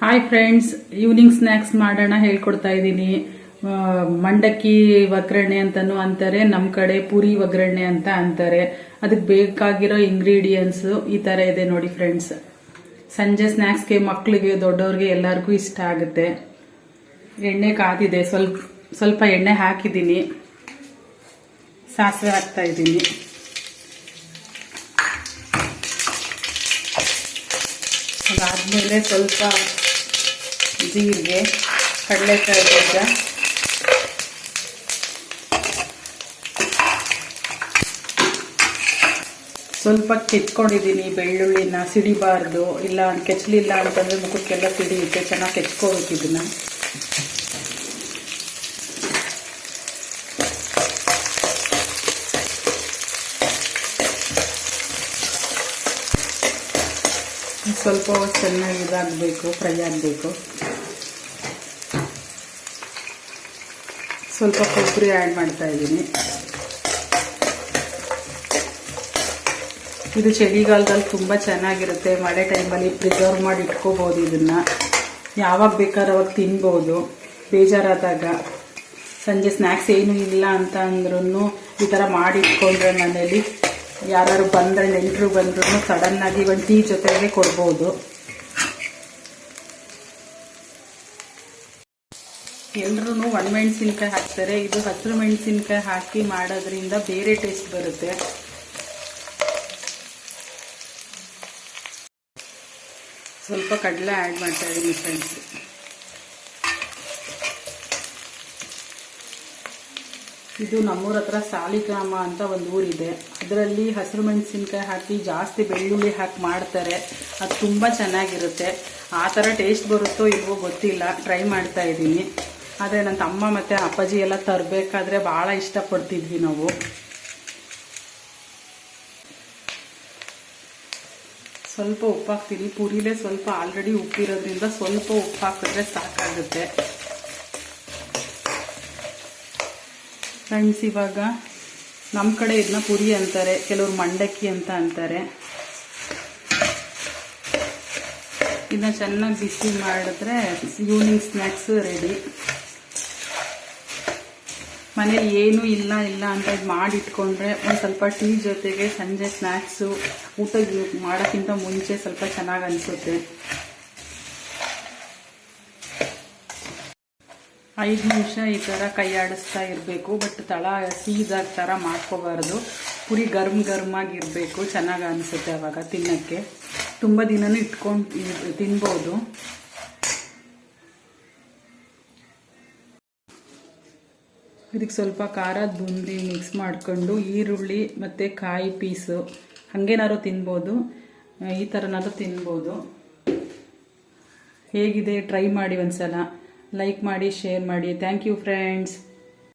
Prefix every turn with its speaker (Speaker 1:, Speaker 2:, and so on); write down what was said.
Speaker 1: Hi friends, evening snacks ಮಾಡೋಣ ಹೇಳ್ಕೊಡ್ತಾ ಇದ್ದೀನಿ. ಮಂಡಕ್ಕಿ ಒಗ್ಗರಣೆ ಅಂತನೂ ಅಂತಾರೆ, ನಮ್ಮ ಕಡೆ ಪೂರಿ ಒಗ್ಗರಣೆ ಅಂತ ಅಂತಾರೆ. ಅದಕ್ಕೆ ಬೇಕಾಗಿರೋ ಇಂಗ್ರೀಡಿಯೆಂಟ್ಸ್ ಈ ತರ ಇದೆ ನೋಡಿ ಫ್ರೆಂಡ್ಸ್. ಸಂಜೆ ಸ್ನ್ಯಾಕ್ಸ್ಗೆ ಮಕ್ಕಳಿಗೆ ದೊಡ್ಡವ್ರಿಗೆ ಎಲ್ಲರಿಗೂ ಇಷ್ಟ ಆಗುತ್ತೆ. ಎಣ್ಣೆ ಕಾದಿದೆ, ಸ್ವಲ್ಪ ಎಣ್ಣೆ ಹಾಕಿದ್ದೀನಿ. ಸಾಸಿವೆ ಹಾಕ್ತಾ ಇದ್ದೀನಿ. ಅದಾದ್ಮೇಲೆ ಸ್ವಲ್ಪ ಜೀರಿಗೆ, ಕಡಲೆಕಾಯಿ ಬೀಜ, ಸ್ವಲ್ಪ ಕೆಚ್ಕೊಂಡಿದ್ದೀನಿ. ಬೆಳ್ಳುಳ್ಳಿನ ಸಿಡಿಬಾರ್ದು, ಇಲ್ಲ ಕೆಚ್ಚಲಿಲ್ಲ ಅಂತಂದ್ರೆ ಮುಖಕ್ಕೆಲ್ಲ ಸಿಡಿಯುತ್ತೆ. ಚೆನ್ನಾಗಿ ಕೆಚ್ಕೋಬೇಕು ಇದನ್ನ. ಸ್ವಲ್ಪ ಚೆನ್ನಾಗಿ ಇದಾಗಬೇಕು, ಫ್ರೈ ಆಗಬೇಕು. ಸ್ವಲ್ಪ ಕೊಬ್ಬರಿ ಆ್ಯಡ್ ಮಾಡ್ತಾ ಇದ್ದೀನಿ. ಇದು ಚಳಿಗಾಲದಲ್ಲಿ ತುಂಬ ಚೆನ್ನಾಗಿರುತ್ತೆ. ಮಳೆ ಟೈಮಲ್ಲಿ ಪ್ರಿಸರ್ವ್ ಮಾಡಿ ಇಟ್ಕೋಬೋದು. ಇದನ್ನು ಯಾವಾಗ ಬೇಕಾದ್ರೆ ಅವಾಗ ತಿನ್ಬೋದು. ಬೇಜಾರಾದಾಗ ಸಂಜೆ ಸ್ನ್ಯಾಕ್ಸ್ ಏನೂ ಇಲ್ಲ ಅಂತ ಅಂದ್ರೂ ಈ ಥರ ಮಾಡಿ ಇಟ್ಕೊಂಡ್ರೆ ಮನೇಲಿ ಯಾರು ಬಂದರೆ, ನೆಂಟರು ಬಂದ್ರೂ ಸಡನ್ನಾಗಿ ಒಂದು ಟೀ ಜೊತೆಗೆ ಕೊಡ್ಬೋದು. ಎಲ್ಲರೂ ಒಣಮೆಣಸಿನ್ಕಾಯಿ ಹಾಕ್ತಾರೆ. ಇದು ಹಸಿರು ಮೆಣಸಿನ್ಕಾಯಿ ಹಾಕಿ ಮಾಡೋದ್ರಿಂದ ಬೇರೆ ಟೇಸ್ಟ್ ಬರುತ್ತೆ. ಸ್ವಲ್ಪ ಕಡಲೆ ಆ್ಯಡ್ ಮಾಡ್ತಾ ಇದ್ದೀನಿ ಫ್ರೆಂಡ್ಸ್. ಇದು ನಮ್ಮೂರ ಹತ್ರ ಸಾಲಿಗ್ರಾಮ ಅಂತ ಒಂದು ಊರಿದೆ. ಅದರಲ್ಲಿ ಹಸಿರು ಮೆಣಸಿನ್ಕಾಯಿ ಹಾಕಿ ಜಾಸ್ತಿ ಬೆಳ್ಳುಳ್ಳಿ ಹಾಕಿ ಮಾಡ್ತಾರೆ. ಅದು ತುಂಬ ಚೆನ್ನಾಗಿರುತ್ತೆ. ಆ ಥರ ಟೇಸ್ಟ್ ಬರುತ್ತೋ ಇಲ್ವೋ ಗೊತ್ತಿಲ್ಲ, ಟ್ರೈ ಮಾಡ್ತಾ ಇದ್ದೀನಿ. ಆದರೆ ನನ್ನ ತಮ್ಮ ಮತ್ತು ಅಪ್ಪಾಜಿ ಎಲ್ಲ ತರಬೇಕಾದ್ರೆ ಭಾಳ ಇಷ್ಟಪಡ್ತಿದ್ವಿ ನಾವು. ಸ್ವಲ್ಪ ಉಪ್ಪು ಹಾಕ್ತೀನಿ. ಪುರಿಲೇ ಸ್ವಲ್ಪ ಆಲ್ರೆಡಿ ಉಪ್ಪಿರೋದ್ರಿಂದ ಸ್ವಲ್ಪ ಉಪ್ಪು ಹಾಕಿದ್ರೆ ಸಾಕಾಗುತ್ತೆ ಫ್ರೆಂಡ್ಸ್. ಇವಾಗ ನಮ್ಮ ಕಡೆ ಇದನ್ನ ಪುರಿ ಅಂತಾರೆ, ಕೆಲವರು ಮಂಡಕ್ಕಿ ಅಂತ ಅಂತಾರೆ. ಇದನ್ನ ಚೆನ್ನಾಗಿ ಬಿಸಿ ಮಾಡಿದ್ರೆ ಈವ್ನಿಂಗ್ ಸ್ನ್ಯಾಕ್ಸ್ ರೆಡಿ. ಮನೇಲಿ ಏನೂ ಇಲ್ಲ ಅಂತ ಇದು ಮಾಡಿಟ್ಕೊಂಡ್ರೆ ಒಂದು ಸ್ವಲ್ಪ ಟೀ ಜೊತೆಗೆ ಸಂಜೆ ಸ್ನ್ಯಾಕ್ಸು ಊಟ ಮಾಡೋಕ್ಕಿಂತ ಮುಂಚೆ ಸ್ವಲ್ಪ ಚೆನ್ನಾಗಿ ಅನಿಸುತ್ತೆ. 5 ನಿಮಿಷ ಈ ಥರ ಕೈ ಆಡಿಸ್ತಾ ಇರಬೇಕು. ಬಟ್ ತಳ ಸೀದಾಗ ಥರ ಮಾಡ್ಕೋಬಾರ್ದು. ಪುರಿ ಗರ್ಮಾಗಿರಬೇಕು, ಚೆನ್ನಾಗಿ ಅನಿಸುತ್ತೆ ಆವಾಗ ತಿನ್ನೋಕ್ಕೆ. ತುಂಬ ದಿನನೂ ಇಟ್ಕೊಂಡು ತಿನ್ಬೋದು. ಇದಕ್ಕೆ ಸ್ವಲ್ಪ ಖಾರದ ಬೂಂದಿ ಮಿಕ್ಸ್ ಮಾಡ್ಕೊಂಡು ಈರುಳ್ಳಿ ಮತ್ತು ಕಾಯಿ ಪೀಸು ಹಾಗೇನಾದ್ರು ತಿನ್ಬೋದು, ಈ ಥರನಾದ್ರೂ ತಿನ್ಬೋದು. ಹೇಗಿದೆ ಟ್ರೈ ಮಾಡಿ ಒಂದ್ಸಲ. ಲೈಕ್ ಮಾಡಿ, ಶೇರ್ ಮಾಡಿ. Thank you friends.